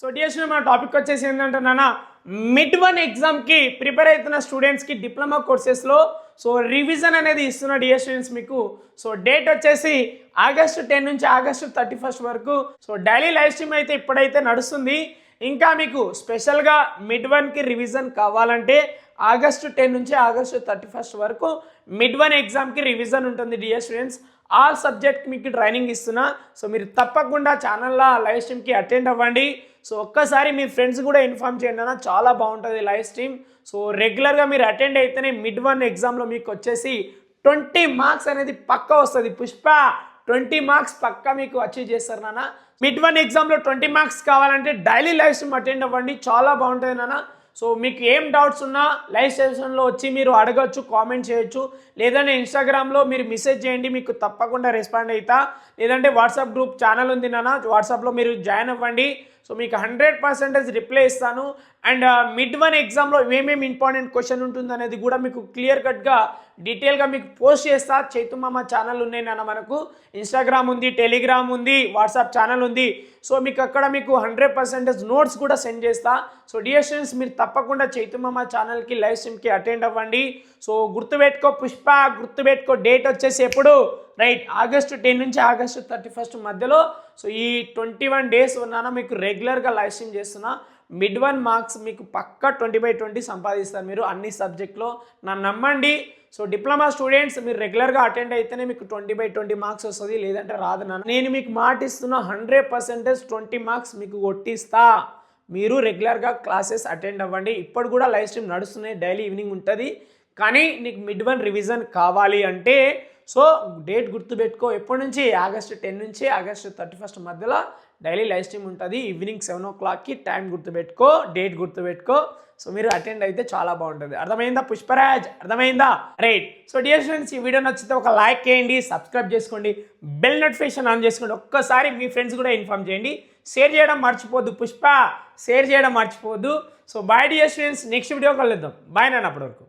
So dear student మన topic వచ్చేసి ఏంటంటే నాన్న మిడ్ వన్ ఎగ్జామ్కి ప్రిపేర్ అవుతున్న స్టూడెంట్స్కి డిప్లొమా కోర్సెస్లో సో రివిజన్ అనేది ఇస్తున్న డియర్ స్టూడెంట్స్ మీకు సో డేట్ వచ్చేసి ఆగస్టు 10 నుంచి ఆగస్టు 31 వరకు సో డైలీ లైవ్ స్ట్రీమ్ అయితే ఇప్పుడైతే నడుస్తుంది. ఇంకా మీకు స్పెషల్గా మిడ్ వన్కి రివిజన్ కావాలంటే ఆగస్టు 10 నుంచి ఆగస్టు 31 వరకు మిడ్ వన్ ఎగ్జామ్కి రివిజన్ ఉంటుంది డియర్ స్టూడెంట్స్. ఆల్ సబ్జెక్ట్ మీకు ట్రైనింగ్ ఇస్తున్నా. సో మీరు తప్పకుండా ఛానల్లో లైవ్ స్ట్రీమ్కి అటెండ్ అవ్వండి. సో ఒక్కసారి మీ ఫ్రెండ్స్ కూడా ఇన్ఫార్మ్ చేయండి అన్న, చాలా బాగుంటుంది లైవ్ స్ట్రీమ్. సో రెగ్యులర్గా మీరు అటెండ్ అయితేనే మిడ్ వన్ ఎగ్జామ్లో మీకు వచ్చేసి 20 మార్క్స్ అనేది పక్కా వస్తుంది. పుష్ప 20 మార్క్స్ పక్కా మీకు అచీవ్ చేస్తారు నాన్న. మిడ్ వన్ ఎగ్జామ్లో 20 మార్క్స్ కావాలంటే డైలీ లైవ్ స్ట్రీమ్ అటెండ్ అవ్వండి, చాలా బాగుంటుంది నాన్న. సో మీకు ఏం డౌట్స్ ఉన్నా లైవ్ సెషన్లో వచ్చి మీరు అడగచ్చు, కామెంట్ చేయొచ్చు, లేదంటే ఇన్స్టాగ్రామ్లో మీరు మెసేజ్ చేయండి, మీకు తప్పకుండా రెస్పాండ్ అవుతా. లేదంటే వాట్సాప్ గ్రూప్ ఛానల్ ఉంది నాన్న, వాట్సాప్లో మీరు జాయిన్ అవ్వండి. సో మీకు 100% రిప్లై ఇస్తాను. అండ్ మిడ్ వన్ ఎగ్జామ్లో ఏమేమి ఇంపార్టెంట్ క్వశ్చన్ ఉంటుంది అనేది కూడా మీకు క్లియర్ కట్గా డీటెయిల్గా మీకు పోస్ట్ చేస్తా. చైతుమామ ఛానల్ ఉన్నాయి నాన్న, మనకు ఇన్స్టాగ్రామ్ ఉంది, టెలిగ్రామ్ ఉంది, వాట్సాప్ ఛానల్ ఉంది. సో మీకు అక్కడ మీకు 100% నోట్స్ కూడా సెండ్ చేస్తా. సో డియర్ స్టూడెంట్స్ మీరు తప్పకుండా చైతుమామ ఛానల్కి లైవ్ స్ట్రీమ్కి అటెండ్ అవ్వండి. సో గుర్తుపెట్టుకో పుష్ప, గుర్తుపెట్టుకో డేట్ వచ్చేసి ఎప్పుడు రైట్ ఆగస్టు 10 నుంచి ఆగస్టు 31 మధ్యలో. సో ఈ 21 డేస్ ఉన్నాను మీకు రెగ్యులర్గా లైవ్ స్ట్రీమ్ చేస్తున్నా. మిడ్ వన్ మార్క్స్ మీకు పక్కా 20/20 సంపాదిస్తారు మీరు అన్ని సబ్జెక్ట్లో, నన్ను నమ్మండి. సో డిప్లొమా స్టూడెంట్స్ మీరు రెగ్యులర్గా అటెండ్ అయితేనే మీకు 20/20 మార్క్స్ వస్తుంది, లేదంటే రాదు నాన్న. నేను మీకు మాట ఇస్తున్నా 100% 20 మార్క్స్ మీకు కొట్టిస్తా. మీరు రెగ్యులర్గా క్లాసెస్ అటెండ్ అవ్వండి. ఇప్పుడు కూడా లైవ్ స్ట్రీమ్ నడుస్తున్నాయి, డైలీ ఈవినింగ్ ఉంటుంది. కానీ నీకు మిడ్ వన్ రివిజన్ కావాలి అంటే సో డేట్ గుర్తుపెట్టుకో, ఎప్పటి నుంచి ఆగస్టు 10 నుంచి ఆగస్టు 31 మధ్యలో డైలీ లైవ్ స్ట్రీమ్ ఉంటుంది. ఈవినింగ్ 7 o'clockకి టైం గుర్తుపెట్టుకో, డేట్ గుర్తుపెట్టుకో. సో మీరు అటెండ్ అయితే చాలా బాగుంటుంది. అర్థమైందా పుష్పరాజ్? అర్థమైందా? రైట్. సో డియర్ స్టూడెంట్స్ ఈ వీడియో నచ్చితే ఒక లైక్ చేయండి, సబ్స్క్రైబ్ చేసుకోండి, బెల్ నోటిఫికేషన్ ఆన్ చేసుకోండి. ఒక్కసారి మీ ఫ్రెండ్స్ కూడా ఇన్ఫార్మ్ చేయండి. షేర్ చేయడం మర్చిపోద్దు పుష్ప, షేర్ చేయడం మర్చిపోద్దు. So bye dear students, next video కలుద్దాం. బాయ్ నాన్న, అప్పటి వరకు.